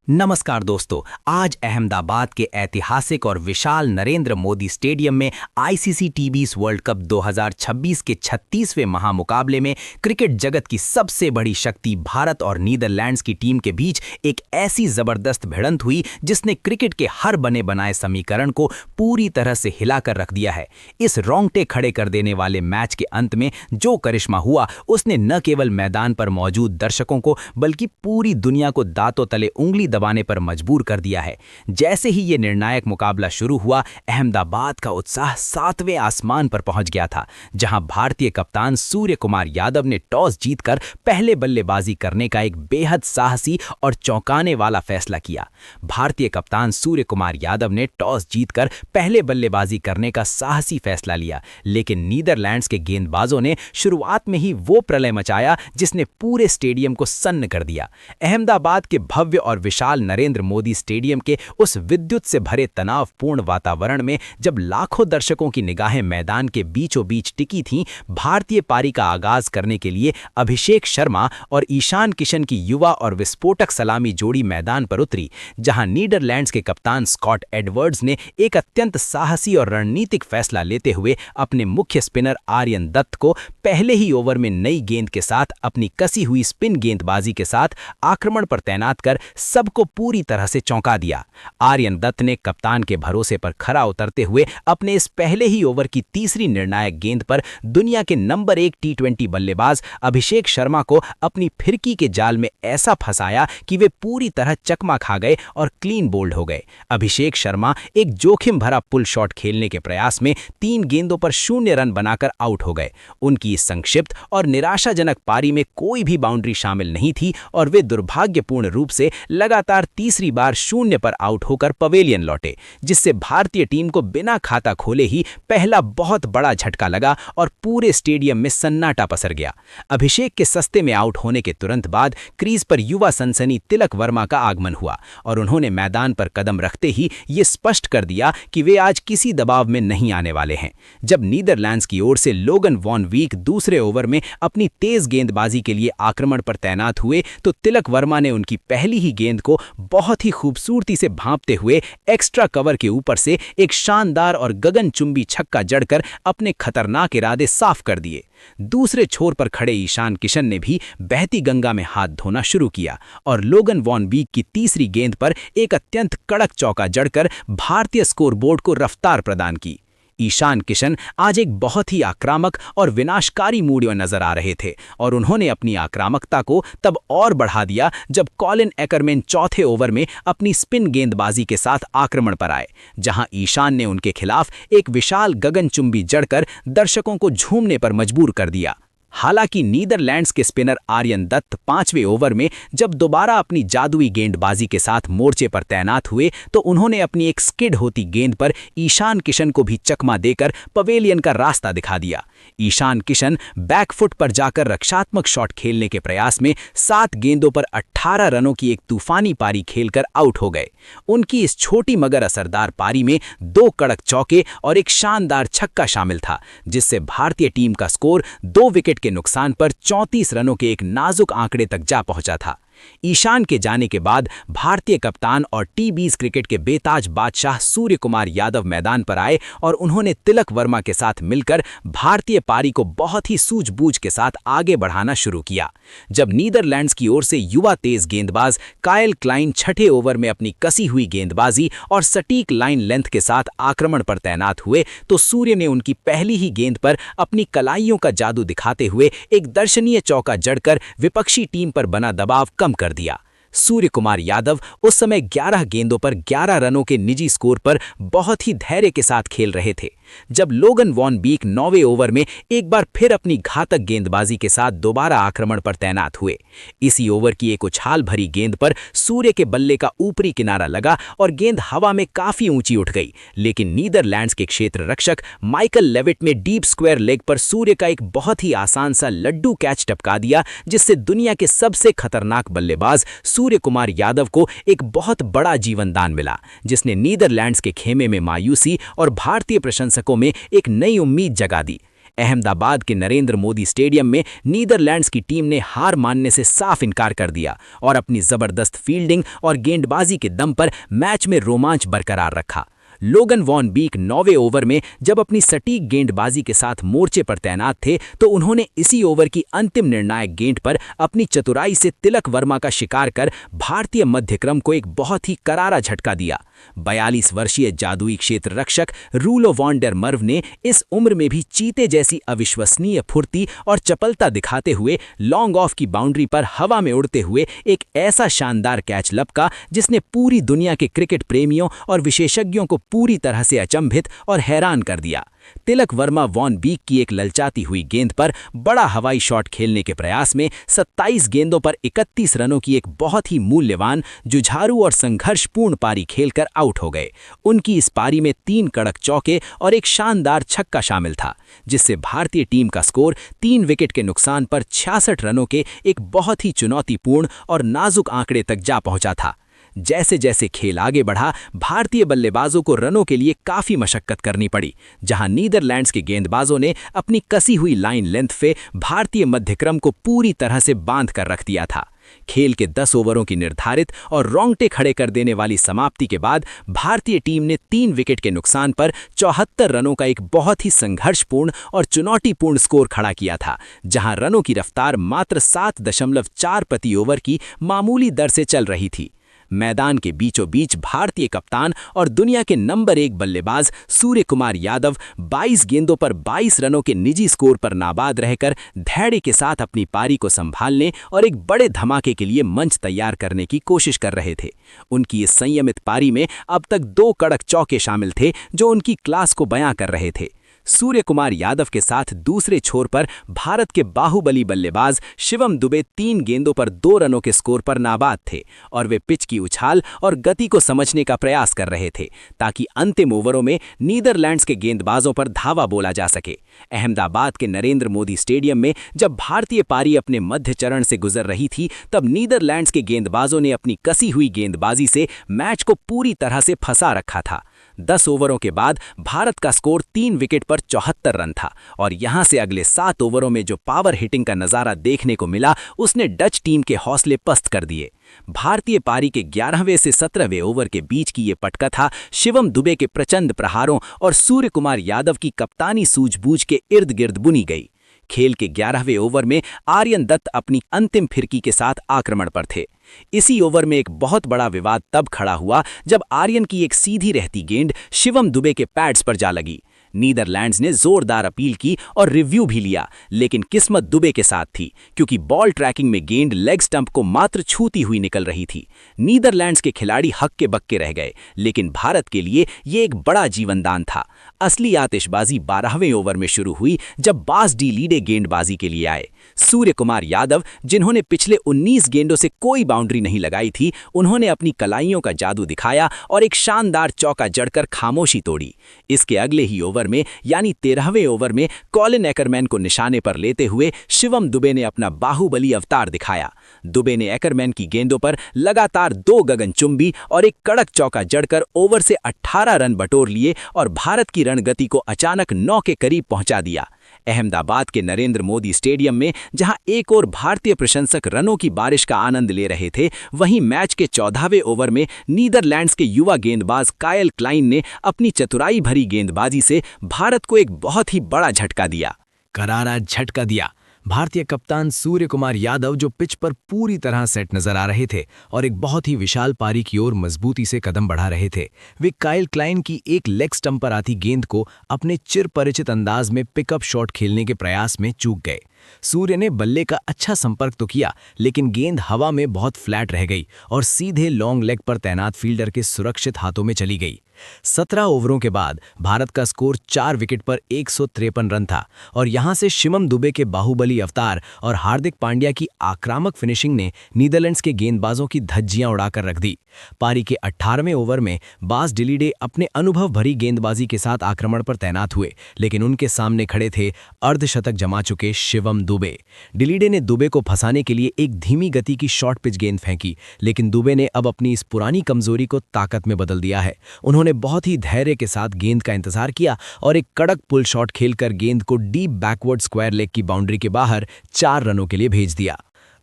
नमस्कार दोस्तों। आज अहमदाबाद के ऐतिहासिक और विशाल नरेंद्र मोदी स्टेडियम में आईसीसी टीबीज वर्ल्ड कप 2026 के 36वें महामुकाबले में क्रिकेट जगत की सबसे बड़ी शक्ति भारत और नीदरलैंड्स की टीम के बीच एक ऐसी जबरदस्त भिड़ंत हुई जिसने क्रिकेट के हर बने बनाए समीकरण को पूरी तरह से हिलाकर रख दिया है। इस रोंगटे खड़े कर देने वाले मैच के अंत में जो करिश्मा हुआ उसने न केवल मैदान पर मौजूद दर्शकों को बल्कि पूरी दुनिया को दांतों तले उंगली दबाने पर मजबूर कर दिया है। जैसे ही ये निर्णायक मुकाबला शुरू हुआ, अहमदाबाद का उत्साह 7वें आसमान पर पहुंच गया था, जहां भारतीय कप्तान सूर्य कुमार यादव ने टॉस जीतकर पहले बल्लेबाजी करने का एक बेहद साहसी और चौंकाने वाला फैसला किया। भारतीय कप्तान सूर्य कुमार यादव ने टॉस जीतकर पहले बल्लेबाजी करने का साहसी फैसला लिया, लेकिन नीदरलैंड्स के गेंदबाजों ने शुरुआत में ही वो प्रलय मचाया जिसने पूरे स्टेडियम को सन्न कर दिया। अहमदाबाद के भव्य और विशाल नरेंद्र मोदी स्टेडियम के उस विद्युत से भरे तनावपूर्ण वातावरण में जब लाखों दर्शकों की निगाहें मैदान के बीचों बीच टिकी थीं, भारतीय पारी का आगाज करने के लिए अभिषेक शर्मा और ईशान किशन की युवा और विस्फोटक सलामी जोड़ी मैदान पर उतरी, जहां नीदरलैंड्स के कप्तान स्कॉट एडवर्ड्स ने एक अत्यंत साहसी और रणनीतिक फैसला लेते हुए अपने मुख्य स्पिनर आर्यन दत्त को पहले ही ओवर में नई गेंद के साथ अपनी कसी हुई स्पिन गेंदबाजी के साथ आक्रमण पर तैनात कर सबको पूरी तरह से चौंका दिया। आर्यन दत्त ने कप्तान के भरोसे पर खरा उतरते हुए अपने इस पहले ही ओवर की तीसरी निर्णायक गेंद पर दुनिया के नंबर 1 टी20 बल्लेबाज अभिषेक शर्मा को अपनी फिरकी के जाल में ऐसा फंसाया कि वे पूरी तरह चकमा खा गए और क्लीन बोल्ड हो गए। अभिषेक शर्मा एक जोखिम भरा पुल शॉट खेलने के प्रयास में 3 गेंदों पर 0 रन बनाकर आउट हो गए। उनकी इस संक्षिप्त और निराशाजनक पारी में कोई भी बाउंड्री शामिल नहीं थी और वे दुर्भाग्यपूर्ण रूप से लगातार तीसरी बार 0 पर आउट होकर पवेलियन लौटे, जिससे भारतीय टीम को बिना खाता खोले ही पहला बहुत बड़ा झटका लगा और पूरे स्टेडियम में सन्नाटा पसर गया। अभिषेक के सस्ते में आउट होने के तुरंत बाद क्रीज पर युवा सनसनी तिलक वर्मा का आगमन हुआ और उन्होंने मैदान पर कदम रखते ही ये स्पष्ट कर दिया कि वे आज किसी दबाव में नहीं आने वाले हैं। जब नीदरलैंड्स की ओर से लोगन वॉन वीक दूसरे ओवर में अपनी तेज गेंदबाजी के लिए आक्रमण पर तैनात हुए तो तिलक वर्मा ने उनकी पहली ही गेंद को बहुत ही खूबसूरती से भांपते हुए एक्स्ट्रा कवर के ऊपर से एक शानदार और गगनचुंबी छक्का जड़कर अपने खतरनाक इरादे साफ कर दिए। दूसरे छोर पर खड़े ईशान किशन ने भी बहती गंगा में हाथ धोना शुरू किया और लोगन वॉन वीक की तीसरी गेंद पर एक अत्यंत कड़क चौका जड़कर भारतीय स्कोरबोर्ड को रफ्तार प्रदान की। ईशान किशन आज एक बहुत ही आक्रामक और विनाशकारी मूड में नजर आ रहे थे और उन्होंने अपनी आक्रामकता को तब और बढ़ा दिया जब कॉलिन एकरमैन चौथे ओवर में अपनी स्पिन गेंदबाजी के साथ आक्रमण पर आए, जहां ईशान ने उनके खिलाफ एक विशाल गगनचुंबी जड़कर दर्शकों को झूमने पर मजबूर कर दिया। हालांकि नीदरलैंड्स के स्पिनर आर्यन दत्त 5वें ओवर में जब दोबारा अपनी जादुई गेंदबाजी के साथ मोर्चे पर तैनात हुए तो उन्होंने अपनी एक स्किड होती गेंद पर ईशान किशन को भी चकमा देकर पवेलियन का रास्ता दिखा दिया। ईशान किशन बैकफुट पर जाकर रक्षात्मक शॉट खेलने के प्रयास में 7 गेंदों पर 18 रनों की एक तूफानी पारी खेलकर आउट हो गए। उनकी इस छोटी मगर असरदार पारी में 2 कड़क चौके और एक शानदार छक्का शामिल था, जिससे भारतीय टीम का स्कोर 2 विकेट के नुकसान पर 34 रनों के एक नाजुक आंकड़े तक जा पहुंचा था। ईशान के जाने के बाद भारतीय कप्तान और टी20 क्रिकेट के बेताज बादशाह सूर्य कुमार यादव मैदान पर आए और उन्होंने तिलक वर्मा के साथ मिलकर भारतीय पारी को बहुत ही सूझबूझ के साथ आगे बढ़ाना शुरू किया। जब नीदरलैंड्स की ओर से युवा तेज गेंदबाज कायल क्लाइन छठे ओवर में अपनी कसी हुई गेंदबाजी और सटीक लाइन लेंथ के साथ आक्रमण पर तैनात हुए तो सूर्य ने उनकी पहली ही गेंद पर अपनी कलाइयों का जादू दिखाते हुए एक दर्शनीय चौका जड़कर विपक्षी टीम पर बना दबाव कम कर दिया। सूर्य कुमार यादव उस समय 11 गेंदों पर 11 रनों के निजी स्कोर पर बहुत ही धैर्य के साथ खेल रहे थे। जब लोगन वॉन वीक 9वें ओवर में एक बार फिर अपनी घातक गेंदबाजी के साथ दोबारा आक्रमण पर तैनात हुए। इसी ओवर की एक उछाल भरी गेंद पर सूर्य के बल्ले का ऊपरी किनारा लगा और गेंद हवा में काफी ऊंची उठ गई, लेकिन नीदरलैंड्स के क्षेत्र रक्षक माइकल लेविट ने डीप स्क्वायर लेग पर सूर्य का एक बहुत ही आसान सा लड्डू कैच टपका दिया, जिससे दुनिया के सबसे खतरनाक बल्लेबाज सूर्य कुमार यादव को एक बहुत बड़ा जीवनदान मिला, जिसने नीदरलैंड्स के खेमे में मायूसी और भारतीय प्रशंसकों में एक नई उम्मीद जगा दी। अहमदाबाद के नरेंद्र मोदी स्टेडियम में नीदरलैंड्स की टीम ने हार मानने से साफ इनकार कर दिया और अपनी जबरदस्त फील्डिंग और गेंदबाजी के दम पर मैच में रोमांच बरकरार रखा। लोगन वॉन बीक 9वें ओवर में जब अपनी सटीक गेंदबाजी के साथ मोर्चे पर तैनात थे तो उन्होंने इसी ओवर की अंतिम निर्णायक गेंद पर अपनी चतुराई से तिलक वर्मा का शिकार कर भारतीय मध्यक्रम को एक बहुत ही करारा झटका दिया। 42 वर्षीय जादुई क्षेत्र रक्षक रूलो वॉन डेर मर्व ने इस उम्र में भी चीते जैसी अविश्वसनीय फुर्ती और चपलता दिखाते हुए लॉन्ग ऑफ की बाउंड्री पर हवा में उड़ते हुए एक ऐसा शानदार कैच लपका जिसने पूरी दुनिया के क्रिकेट प्रेमियों और विशेषज्ञों को पूरी तरह से अचंभित और हैरान कर दिया। तिलक वर्मा वॉन बीक की एक ललचाती हुई गेंद पर बड़ा हवाई शॉट खेलने के प्रयास में 27 गेंदों पर 31 रनों की एक बहुत ही मूल्यवान, जुझारू और संघर्षपूर्ण पारी खेलकर आउट हो गए। उनकी इस पारी में 3 कड़क चौके और एक शानदार छक्का शामिल था, जिससे भारतीय टीम का स्कोर 3 विकेट के नुकसान पर 66 रनों के एक बहुत ही चुनौतीपूर्ण और नाजुक आंकड़े तक जा पहुंचा था। जैसे जैसे खेल आगे बढ़ा, भारतीय बल्लेबाजों को रनों के लिए काफी मशक्कत करनी पड़ी, जहां नीदरलैंड्स के गेंदबाजों ने अपनी कसी हुई लाइन लेंथ पे भारतीय मध्यक्रम को पूरी तरह से बांध कर रख दिया था। खेल के 10 ओवरों की निर्धारित और रोंगटे खड़े कर देने वाली समाप्ति के बाद भारतीय टीम ने 3 विकेट के नुकसान पर 74 रनों का एक बहुत ही संघर्षपूर्ण और चुनौतीपूर्ण स्कोर खड़ा किया था, जहां रनों की रफ्तार मात्र 7.4 प्रति ओवर की मामूली दर से चल रही थी। मैदान के बीचों बीच भारतीय कप्तान और दुनिया के नंबर 1 बल्लेबाज सूर्य कुमार यादव 22 गेंदों पर 22 रनों के निजी स्कोर पर नाबाद रहकर धैर्य के साथ अपनी पारी को संभालने और एक बड़े धमाके के लिए मंच तैयार करने की कोशिश कर रहे थे। उनकी इस संयमित पारी में अब तक 2 कड़क चौके शामिल थे जो उनकी क्लास को बयां कर रहे थे। सूर्य कुमार यादव के साथ दूसरे छोर पर भारत के बाहुबली बल्लेबाज शिवम दुबे 3 गेंदों पर 2 रनों के स्कोर पर नाबाद थे और वे पिच की उछाल और गति को समझने का प्रयास कर रहे थे ताकि अंतिम ओवरों में नीदरलैंड्स के गेंदबाजों पर धावा बोला जा सके। अहमदाबाद के नरेंद्र मोदी स्टेडियम में जब भारतीय पारी अपने मध्य चरण से गुजर रही थी, तब नीदरलैंड्स के गेंदबाजों ने अपनी कसी हुई गेंदबाजी से मैच को पूरी तरह से फंसा रखा था। 10 ओवरों के बाद भारत का स्कोर 3 विकेट पर 74 रन था और यहां से अगले 7 ओवरों में जो पावर हिटिंग का नजारा देखने को मिला उसने डच टीम के हौसले पस्त कर दिए। भारतीय पारी के 11वें से 17वें ओवर के बीच की ये पटकथा शिवम दुबे के प्रचंड प्रहारों और सूर्य कुमार यादव की कप्तानी सूझबूझ के इर्द गिर्द बुनी गई। खेल के 11वें ओवर में आर्यन दत्त अपनी अंतिम फिरकी के साथ आक्रमण पर थे। इसी ओवर में एक बहुत बड़ा विवाद तब खड़ा हुआ जब आर्यन की एक सीधी रहती गेंद शिवम दुबे के पैड्स पर जा लगी। नीदरलैंड्स ने जोरदार अपील की और रिव्यू भी लिया, लेकिन किस्मत दुबे के साथ थी क्योंकि बॉल ट्रैकिंग में गेंद लेग स्टंप को मात्र छूती हुई निकल रही थी। नीदरलैंड्स के खिलाड़ी हक्के बक्के रह गए, लेकिन भारत के लिए ये एक बड़ा जीवनदान था। असली आतिशबाजी 12वें ओवर में शुरू हुई जब बास डी लीडे गेंदबाजी के लिए आए। सूर्य कुमार यादव, जिन्होंने पिछले 19 गेंदों से कोई बाउंड्री नहीं लगाई थी, उन्होंने अपनी कलाइयों का जादू दिखाया और एक शानदार चौका जड़कर खामोशी तोड़ी। इसके अगले ही ओवर में यानी 13वें ओवर में कॉलिन एकरमैन को निशाने पर लेते हुए शिवम दुबे ने अपना बाहुबली अवतार दिखाया। दुबे ने एकरमैन की गेंदों पर लगातार 2 गगनचुंबी और एक कड़क चौका जड़कर ओवर से 18 रन बटोर लिए और भारत की रणगति को अचानक 9 के करीब पहुंचा दिया। अहमदाबाद के नरेंद्र मोदी स्टेडियम में जहां एक और भारतीय प्रशंसक रनों की बारिश का आनंद ले रहे थे, वहीं मैच के 14वें ओवर में नीदरलैंड्स के युवा गेंदबाज कायल क्लाइन ने अपनी चतुराई भरी गेंदबाजी से भारत को एक बहुत ही बड़ा झटका दिया। करारा झटका दिया। भारतीय कप्तान सूर्य कुमार यादव, जो पिच पर पूरी तरह सेट नजर आ रहे थे और एक बहुत ही विशाल पारी की ओर मजबूती से कदम बढ़ा रहे थे, वे कायल क्लाइन की एक लेग स्टंप पर आती गेंद को अपने चिर परिचित अंदाज में पिकअप शॉट खेलने के प्रयास में चूक गए। सूर्य ने बल्ले का अच्छा संपर्क तो किया, लेकिन गेंद हवा में बहुत फ्लैट रह गई और सीधे लॉन्ग लेग पर तैनात फील्डर के सुरक्षित हाथों में चली गई। 17 ओवरों के बाद भारत का स्कोर 4 विकेट पर 153 रन था और यहां से शिवम दुबे के बाहुबली अवतार और हार्दिक पांड्या की आक्रामक फिनिशिंग ने नीदरलैंड्स के गेंदबाजों की धज्जियां उड़ाकर रख दी। पारी के 18वें ओवर में बास डिलीडे अपने अनुभव भरी गेंदबाजी के साथ आक्रमण पर तैनात हुए, लेकिन उनके सामने खड़े थे अर्धशतक जमा चुके शिवम दुबे। डिलीडे ने दुबे को फंसाने के लिए एक धीमी गति की शॉर्ट पिच गेंद फेंकी, लेकिन दुबे ने अब अपनी इस पुरानी कमजोरी को ताकत में बदल दिया है। उन्होंने उन्होंने बहुत ही धैर्य के साथ गेंद का इंतजार किया और एक कड़क पुल शॉट खेलकर गेंद को डीप बैकवर्ड स्क्वायर लेग की बाउंड्री के बाहर 4 रनों के लिए भेज दिया।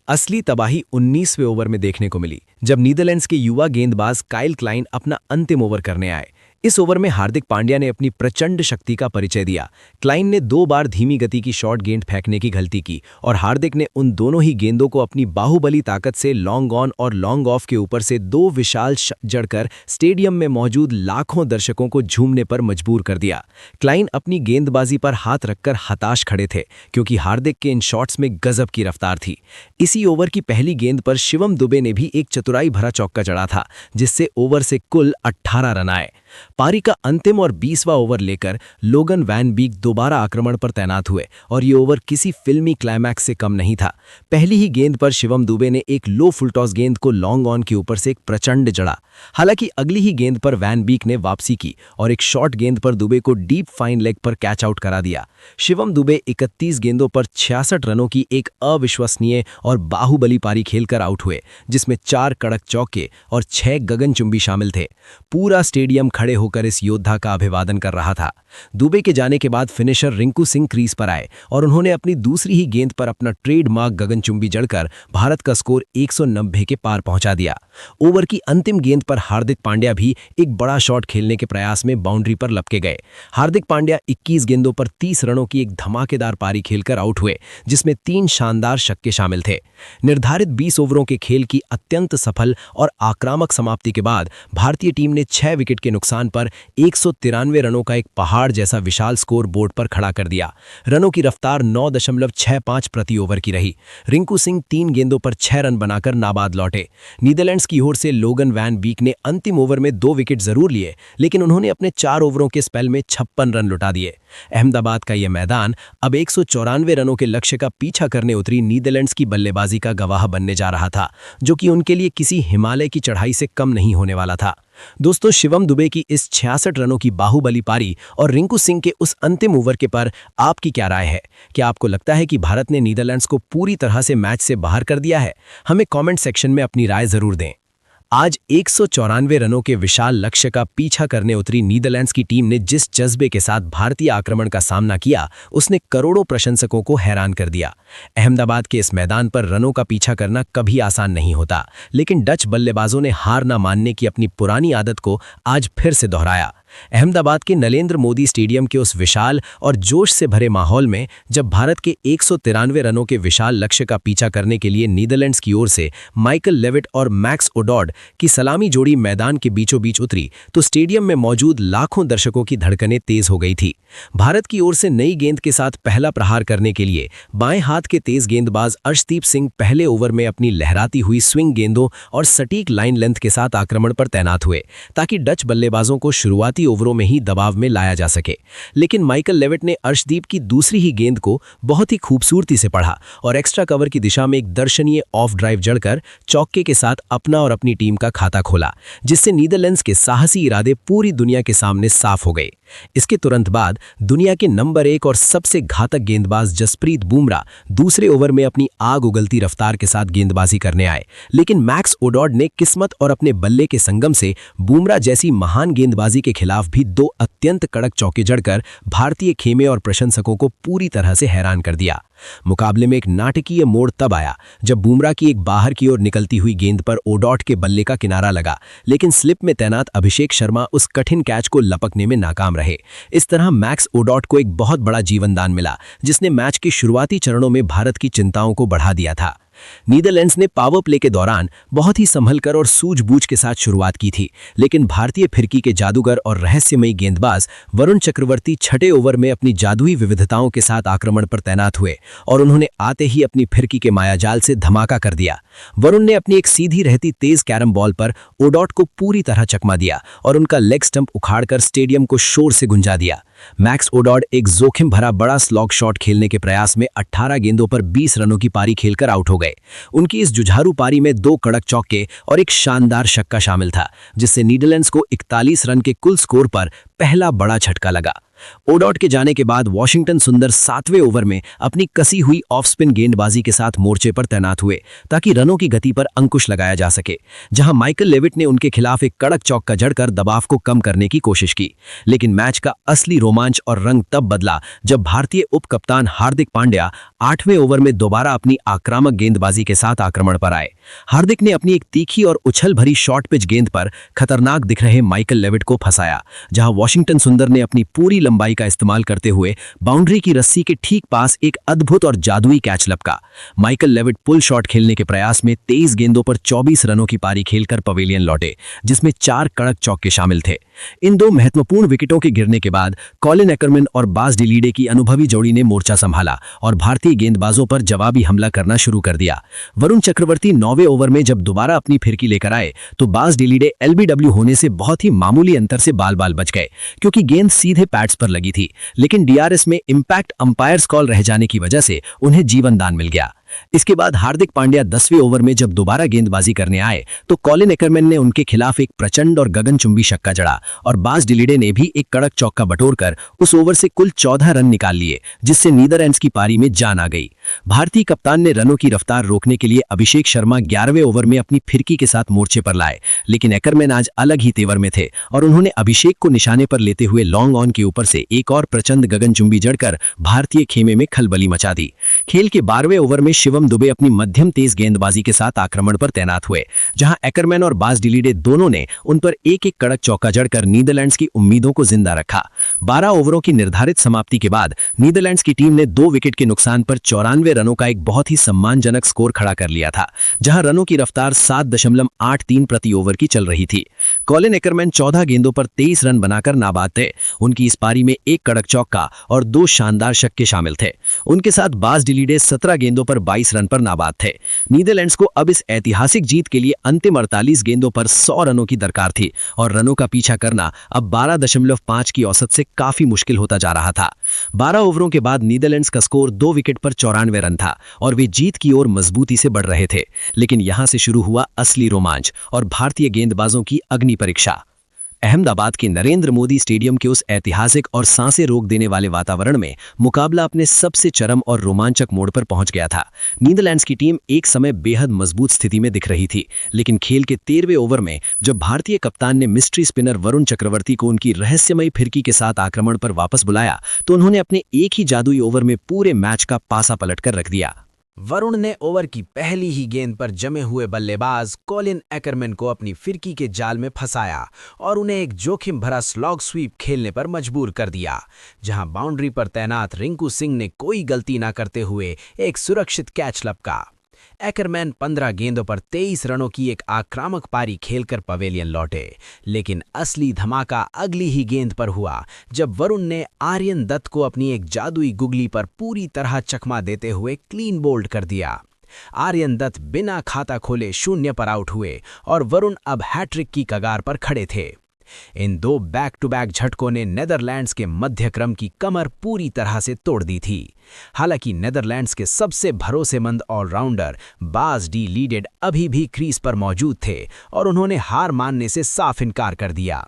असली तबाही 19वें ओवर में देखने को मिली, जब नीदरलैंड्स के युवा गेंदबाज काइल क्लाइन अपना अंतिम ओवर करने आए। इस ओवर में हार्दिक पांड्या ने अपनी प्रचंड शक्ति का परिचय दिया। क्लाइन ने 2 बार धीमी गति की शॉर्ट गेंद फेंकने की गलती की और हार्दिक ने उन दोनों ही गेंदों को अपनी बाहुबली ताकत से लॉन्ग ऑन और लॉन्ग ऑफ के ऊपर से 2 विशाल जड़कर स्टेडियम में मौजूद लाखों दर्शकों को झूमने पर मजबूर कर दिया। क्लाइन अपनी गेंदबाजी पर हाथ रखकर हताश खड़े थे, क्योंकि हार्दिक के इन शॉट्स में गजब की रफ्तार थी। इसी ओवर की पहली गेंद पर शिवम दुबे ने भी एक चतुराई भरा चौका जड़ा था, जिससे ओवर से कुल 18 रन आए। पारी का अंतिम और 20वां ओवर लेकर लोगन वैन बीक दोबारा आक्रमण पर तैनात हुए और ये ओवर किसी फिल्मी क्लाइमैक्स से कम नहीं था। पहली ही गेंद पर शिवम दुबे ने एक लो फुल टॉस गेंद को लॉन्ग ऑन के ऊपर से एक प्रचंड जड़ा। हालांकि अगली ही गेंद पर वैन बीक ने वापसी की और एक शॉर्ट गेंद पर दुबे को डीप फाइन लेग पर कैच आउट करा दिया। शिवम दुबे 31 गेंदों पर 66 रनों की एक अविश्वसनीय और बाहुबली पारी खेलकर आउट हुए, जिसमें 4 कड़क चौके और 6 गगनचुंबी शामिल थे। पूरा स्टेडियम खड़े होकर इस योद्धा का अभिवादन कर रहा था। दुबे के जाने के बाद फिनिशर रिंकू सिंह क्रीज पर आए और उन्होंने अपनी दूसरी ही गेंद पर अपना ट्रेडमार्क गगनचुंबी जड़कर भारत का स्कोर 190 के पार पहुंचा दिया। ओवर की अंतिम गेंद पर हार्दिक पांड्या भी एक बड़ा शॉट खेलने के प्रयास में बाउंड्री पर लपके गए। हार्दिक पांड्या 21 गेंदों पर 30 रनों की एक धमाकेदार पारी खेलकर आउट हुए, जिसमें 3 शानदार छक्के शामिल थे। निर्धारित 20 ओवरों के खेल की अत्यंत सफल और आक्रामक समाप्ति के बाद भारतीय टीम ने 6 विकेट के नुकसान पर 193 रनों का एक पहाड़ जैसा विशाल स्कोर बोर्ड पर खड़ा कर दिया। रनों की रफ्तार 9.65 प्रति ओवर की रही। रिंकू सिंह 3 गेंदों पर 6 रन बनाकर नाबाद लौटे। नीदरलैंड्स की ओर से लोगन वैन बीक ने अंतिम ओवर में 2 विकेट जरूर लिए, लेकिन उन्होंने अपने 4 ओवरों के स्पेल में 56 रन लुटा दिए। अहमदाबाद का यह मैदान अब 194 रनों के लक्ष्य का पीछा करने उतरी नीदरलैंड्स की बल्लेबाजी का गवाह बनने जा रहा था, जो कि उनके लिए किसी हिमालय की चढ़ाई से कम नहीं होने वाला था। दोस्तों, शिवम दुबे की इस 66 रनों की बाहुबली पारी और रिंकू सिंह के उस अंतिम ओवर के पर आपकी क्या राय है? क्या आपको लगता है कि भारत ने नीदरलैंड्स को पूरी तरह से मैच से बाहर कर दिया है? हमें कमेंट सेक्शन में अपनी राय जरूर दें। आज 194 रनों के विशाल लक्ष्य का पीछा करने उतरी नीदरलैंड्स की टीम ने जिस जज्बे के साथ भारतीय आक्रमण का सामना किया, उसने करोड़ों प्रशंसकों को हैरान कर दिया। अहमदाबाद के इस मैदान पर रनों का पीछा करना कभी आसान नहीं होता, लेकिन डच बल्लेबाजों ने हार न मानने की अपनी पुरानी आदत को आज फिर से दोहराया। अहमदाबाद के नरेंद्र मोदी स्टेडियम के उस विशाल और जोश से भरे माहौल में जब भारत के 193 रनों के विशाल लक्ष्य का पीछा करने के लिए नीदरलैंड्स की ओर से माइकल लेविट और मैक्स ओडॉड की सलामी जोड़ी मैदान के बीचों बीच उतरी, तो स्टेडियम में मौजूद लाखों दर्शकों की धड़कनें तेज हो गई थी। भारत की ओर से नई गेंद के साथ पहला प्रहार करने के लिए बाएं हाथ के तेज गेंदबाज अर्शदीप सिंह पहले ओवर में अपनी लहराती हुई स्विंग गेंदों और सटीक लाइन लेंथ के साथ आक्रमण पर तैनात हुए, ताकि डच बल्लेबाजों को शुरुआती ओवरों में ही दबाव में लाया जा सके। लेकिन माइकल लेविट ने अर्शदीप की दूसरी ही गेंद को बहुत ही खूबसूरती से पढ़ा और एक्स्ट्रा कवर की दिशा में एक दर्शनीय ऑफ ड्राइव जड़कर चौके के साथ अपना और अपनी टीम का खाता खोला, जिससे नीदरलैंड्स के साहसी इरादे पूरी दुनिया के सामने साफ हो गए। इसके तुरंत बाद दुनिया के नंबर 1 और सबसे घातक गेंदबाज जसप्रीत बुमराह दूसरे ओवर में अपनी आग उगलती रफ्तार के साथ गेंदबाजी करने आए, लेकिन मैक्स ओडॉड ने किस्मत और अपने बल्ले के संगम से बुमराह जैसी महान गेंदबाजी के खिलाफ भी 2 अत्यंत कड़क चौके जड़कर भारतीय खेमे और प्रशंसकों को पूरी तरह से हैरान कर दिया। मुकाबले में एक नाटकीय मोड़ तब आया जब बुमराह की एक बाहर की ओर निकलती हुई गेंद पर ओडॉट के बल्ले का किनारा लगा, लेकिन स्लिप में तैनात अभिषेक शर्मा उस कठिन कैच को लपकने में नाकाम रहे। इस तरह मैक्स ओडॉट को एक बहुत बड़ा जीवनदान मिला, जिसने मैच के शुरुआती चरणों में भारत की चिंताओं को बढ़ा दिया था। नीदरलैंड्स ने पावर प्ले के दौरान बहुत ही संभलकर और सूझबूझ के साथ शुरुआत की थी, लेकिन भारतीय फिरकी के जादूगर और रहस्यमयी गेंदबाज वरुण चक्रवर्ती छठे ओवर में अपनी जादुई विविधताओं के साथ आक्रमण पर तैनात हुए और उन्होंने आते ही अपनी फिरकी के मायाजाल से धमाका कर दिया। वरुण ने अपनी एक सीधी रहती तेज कैरम बॉल पर ओडॉट को पूरी तरह चकमा दिया और उनका लेग स्टंप उखाड़कर स्टेडियम को शोर से गुंजा दिया। मैक्स ओडॉड एक जोखिम भरा बड़ा स्लॉग शॉट खेलने के प्रयास में 18 गेंदों पर 20 रनों की पारी खेलकर आउट हो गए। उनकी इस जुझारू पारी में 2 कड़क चौके और एक शानदार छक्का शामिल था, जिससे नीदरलैंड्स को 41 रन के कुल स्कोर पर पहला बड़ा झटका लगा। ओडॉट के जाने के बाद वॉशिंगटन सुंदर 7वें ओवर में अपनी कसी हुई ऑफ स्पिन गेंदबाजी के साथ मोर्चे पर तैनात हुए ताकि रनों की गति पर अंकुश लगाया जा सके, जहां माइकल लेविट ने उनके खिलाफ एक कड़क चौका जड़कर दबाव को कम करने की कोशिश की। लेकिन मैच का असली रोमांच और रंग तब बदला जब भारतीय उप कप्तान हार्दिक पांड्या 8वें ओवर में दोबारा अपनी आक्रामक गेंदबाजी के साथ आक्रमण पर आए। हार्दिक ने अपनी एक तीखी और उछल भरी शॉर्ट पिच गेंद पर खतरनाक दिख रहे माइकल लेविट को फंसाया, जहां वॉशिंगटन सुंदर ने अपनी पूरी लंबाई का इस्तेमाल करते हुए बाउंड्री की रस्सी के ठीक पास एक अद्भुत और जादुई कैच लपका। माइकल लेविट पुल शॉट खेलने के प्रयास में 23 गेंदों पर 24 रनों की पारी खेलकर पवेलियन लौटे, जिसमें 4 कड़क चौके शामिल थे। इन दो महत्वपूर्ण विकेटों के गिरने के बाद कॉलिन एकरमैन और बास डिलीडे की अनुभवी जोड़ी ने मोर्चा संभाला और भारतीय गेंदबाजों पर जवाबी हमला करना शुरू कर दिया। वरुण चक्रवर्ती 9वें ओवर में जब दोबारा अपनी फिरकी लेकर आए तो बास डिलीडे एलबीडब्ल्यू होने से बहुत ही मामूली अंतर से बाल बाल बच गए, क्योंकि गेंद सीधे पैड्स पर लगी थी, लेकिन डीआरएस में इंपैक्ट अंपायर्स कॉल रह जाने की वजह से उन्हें जीवन दान मिल गया। इसके बाद हार्दिक पांड्या 10वें ओवर में जब दोबारा गेंदबाजी करने आए तो कॉलिन एकरमैन ने उनके खिलाफ एक प्रचंड और गगनचुंबी छक्का जड़ा और बास डिलीडे ने भी एक कड़क चौका बटोरकर उस ओवर से कुल 14 रन निकाल लिए, जिससे नीदरलैंड्स की पारी में जान आ गई। भारतीय कप्तान ने रनों की रफ्तार रोकने के लिए अभिषेक शर्मा 11वें ओवर में अपनी फिरकी के साथ मोर्चे पर लाए, लेकिन एकरमैन आज अलग ही तेवर में थे और उन्होंने अभिषेक को निशाने पर लेते हुए लॉन्ग ऑन के ऊपर से एक और प्रचंड गगनचुंबी जड़कर भारतीय खेमे में खलबली मचा दी। खेल के 12वें ओवर में शिवम दुबे अपनी मध्यम तेज गेंदबाजी के साथ आक्रमण पर तैनात हुए, जहां एकरमैन और बास डिलीडे दोनों ने उन पर एक एक कड़क चौका जड़कर नीदरलैंड्स की उम्मीदों को जिंदा रखा। 12 ओवरों की निर्धारित समाप्ति के बाद नीदरलैंड्स की टीम ने 2 विकेट के नुकसान पर 94 रनों का एक बहुत ही सम्मानजनक स्कोर खड़ा कर लिया था, जहां रनों की रफ्तार 7.83 प्रति ओवर की चल रही थी। कॉलिन एकरमैन 14 गेंदों पर 23 रन बनाकर नाबाद थे। उनकी इस पारी में एक कड़क चौका और 2 शानदार छक्के शामिल थे। उनके साथ बास डिलीडे 17 गेंदों पर 22 रन पर नाबाद थे। नीदरलैंड्स को अब इस ऐतिहासिक जीत के लिए अंतिम 48 गेंदों पर 100 रनों की दरकार थी और रनों का पीछा करना अब 12.5 की औसत से काफी मुश्किल होता जा रहा था। 12 ओवरों के बाद नीदरलैंड्स का स्कोर 2 विकेट पर 94 रन था और वे जीत की ओर मजबूती से बढ़ रहे थे। लेकिन यहां से शुरू हुआ असली रोमांच और भारतीय गेंदबाजों की अग्नि परीक्षा। अहमदाबाद के नरेंद्र मोदी स्टेडियम के उस ऐतिहासिक और सांसें रोक देने वाले वातावरण में मुकाबला अपने सबसे चरम और रोमांचक मोड़ पर पहुंच गया था। नीदरलैंड्स की टीम एक समय बेहद मजबूत स्थिति में दिख रही थी, लेकिन खेल के 13वें ओवर में जब भारतीय कप्तान ने मिस्ट्री स्पिनर वरुण चक्रवर्ती को उनकी रहस्यमयी फिरकी के साथ आक्रमण पर वापस बुलाया तो उन्होंने अपने एक ही जादुई ओवर में पूरे मैच का पासा पलटकर रख दिया। वरुण ने ओवर की पहली ही गेंद पर जमे हुए बल्लेबाज कॉलिन एकरमैन को अपनी फिरकी के जाल में फंसाया और उन्हें एक जोखिम भरा स्लॉग स्वीप खेलने पर मजबूर कर दिया, जहां बाउंड्री पर तैनात रिंकू सिंह ने कोई गलती न करते हुए एक सुरक्षित कैच लपका। एकरमैन 15 गेंदों पर 23 रनों की एक आक्रामक पारी खेलकर पवेलियन लौटे, लेकिन असली धमाका अगली ही गेंद पर हुआ जब वरुण ने आर्यन दत्त को अपनी एक जादुई गुगली पर पूरी तरह चकमा देते हुए क्लीन बोल्ड कर दिया। आर्यन दत्त बिना खाता खोले 0 पर आउट हुए और वरुण अब हैट्रिक की कगार पर खड़े थे। इन 2 बैक टू बैक झटकों ने नेदरलैंड्स के मध्यक्रम की कमर पूरी तरह से तोड़ दी थी। हालांकि नेदरलैंड्स के सबसे भरोसेमंद ऑलराउंडर बास डिलीडे अभी भी क्रीज पर मौजूद थे और उन्होंने हार मानने से साफ इनकार कर दिया।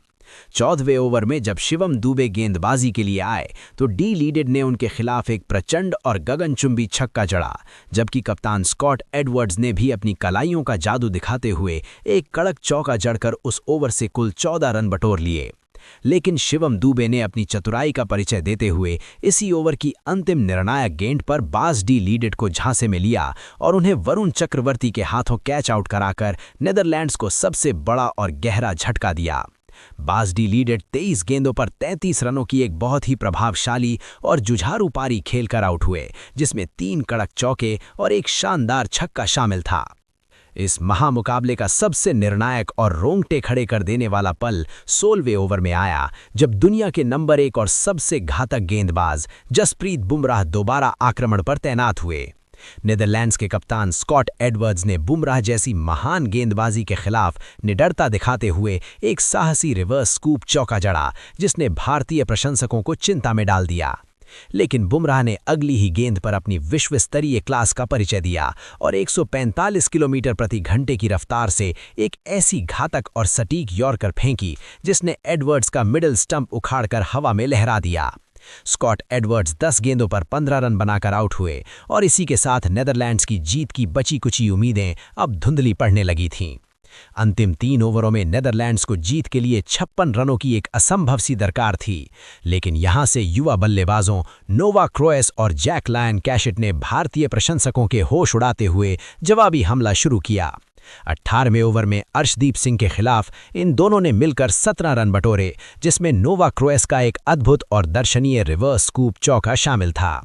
14वें ओवर में जब शिवम दुबे गेंदबाजी के लिए आए तो डिलीडे ने उनके खिलाफ एक प्रचंड और गगनचुंबी छक्का जड़ा, जबकि कप्तान स्कॉट एडवर्ड्स ने भी अपनी कलाइयों का जादू दिखाते हुए एक कड़क चौका जड़कर उस ओवर से कुल 14 रन बटोर लिए। लेकिन शिवम दुबे ने अपनी चतुराई का परिचय देते हुए इसी ओवर की अंतिम निर्णायक गेंद पर बास डिलीडे को झांसे में लिया और उन्हें वरुण चक्रवर्ती के हाथों कैच आउट कराकर नेदरलैंड्स को सबसे बड़ा और गहरा झटका दिया। बास डिलीडे 23 गेंदों पर 33 रनों की एक बहुत ही प्रभावशाली और जुझारू पारी खेलकर आउट हुए, जिसमें 3 कड़क चौके और एक शानदार छक्का शामिल था। इस महामुकाबले का सबसे निर्णायक और रोंगटे खड़े कर देने वाला पल 16वें ओवर में आया, जब दुनिया के नंबर 1 और सबसे घातक गेंदबाज जसप्रीत बुमराह दोबारा आक्रमण पर तैनात हुए। नेदरलैंड्स के कप्तान स्कॉट एडवर्ड्स ने बुमराह जैसी महान गेंदबाजी के खिलाफ निडरता दिखाते हुए एक साहसी रिवर्स स्कूप चौका जड़ा, जिसने भारतीय प्रशंसकों को चिंता में डाल दिया। लेकिन बुमराह ने अगली ही गेंद पर अपनी विश्व स्तरीय क्लास का परिचय दिया और 145 किलोमीटर प्रति घंटे की रफ्तार से एक ऐसी घातक और सटीक यॉर्कर फेंकी जिसने एडवर्ड्स का मिडिल स्टंप उखाड़कर हवा में लहरा दिया। स्कॉट एडवर्ड्स 10 गेंदों पर 15 रन बनाकर आउट हुए और इसी के साथ नेदरलैंड्स की जीत की बची कुची उम्मीदें अब धुंधली पड़ने लगी थीं। अंतिम 3 ओवरों में नेदरलैंड्स को जीत के लिए 56 रनों की एक असंभव सी दरकार थी, लेकिन यहां से युवा बल्लेबाजों नोवा क्रोएस और जैक लायन कैशेट ने भारतीय प्रशंसकों के होश उड़ाते हुए जवाबी हमला शुरू किया। 18वें ओवर में अर्शदीप सिंह के खिलाफ इन दोनों ने मिलकर 17 रन बटोरे, जिसमें नोवा क्रोएस का एक अद्भुत और दर्शनीय रिवर्स स्कूप चौका शामिल था।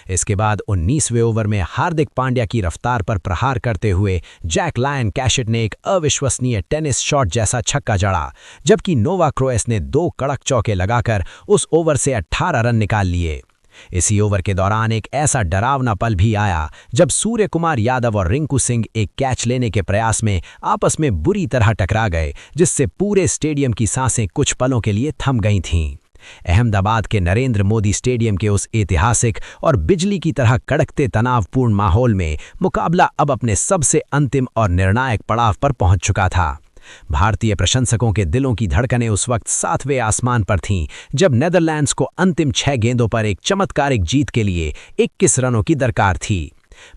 इसके बाद 19वें ओवर में हार्दिक पांड्या की रफ्तार पर प्रहार करते हुए जैक लायन कैशेट ने एक अविश्वसनीय टेनिस शॉट जैसा छक्का जड़ा, जबकि नोवा क्रोएस ने 2 कड़क चौके लगाकर उस ओवर से 18 रन निकाल लिए। इसी ओवर के दौरान एक ऐसा डरावना पल भी आया जब सूर्य कुमार यादव और रिंकू सिंह एक कैच लेने के प्रयास में आपस में बुरी तरह टकरा गए, जिससे पूरे स्टेडियम की सांसें कुछ पलों के लिए थम गई थीं। अहमदाबाद के नरेंद्र मोदी स्टेडियम के उस ऐतिहासिक और बिजली की तरह कड़कते तनावपूर्ण माहौल में मुकाबला अब अपने सबसे अंतिम और निर्णायक पड़ाव पर पहुंच चुका था। भारतीय प्रशंसकों के दिलों की धड़कनें उस वक्त 7वें आसमान पर थीं जब नेदरलैंड्स को अंतिम 6 गेंदों पर एक चमत्कारिक जीत के लिए 21 रनों की दरकार थी।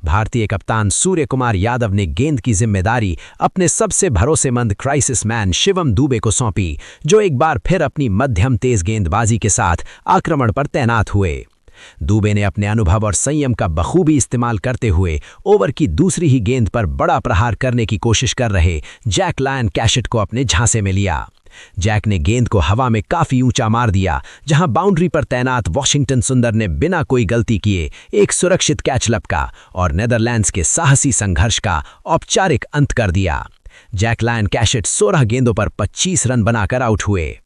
भारतीय कप्तान सूर्य कुमार यादव ने गेंद की जिम्मेदारी अपने सबसे भरोसेमंद क्राइसिस मैन शिवम दुबे को सौंपी, जो एक बार फिर अपनी मध्यम तेज गेंदबाजी के साथ आक्रमण पर तैनात हुए। दुबे ने अपने अनुभव और संयम का बखूबी इस्तेमाल करते हुए ओवर की दूसरी ही गेंद पर बड़ा प्रहार करने की कोशिश कर रहे जैक लायन कैशेट को अपने झांसे में लिया। जैक ने गेंद को हवा में काफी ऊंचा मार दिया, जहां बाउंड्री पर तैनात वॉशिंगटन सुंदर ने बिना कोई गलती किए एक सुरक्षित कैच लपका और नेदरलैंड्स के साहसी संघर्ष का औपचारिक अंत कर दिया। जैक लायन कैशेट 16 गेंदों पर 25 रन बनाकर आउट हुए।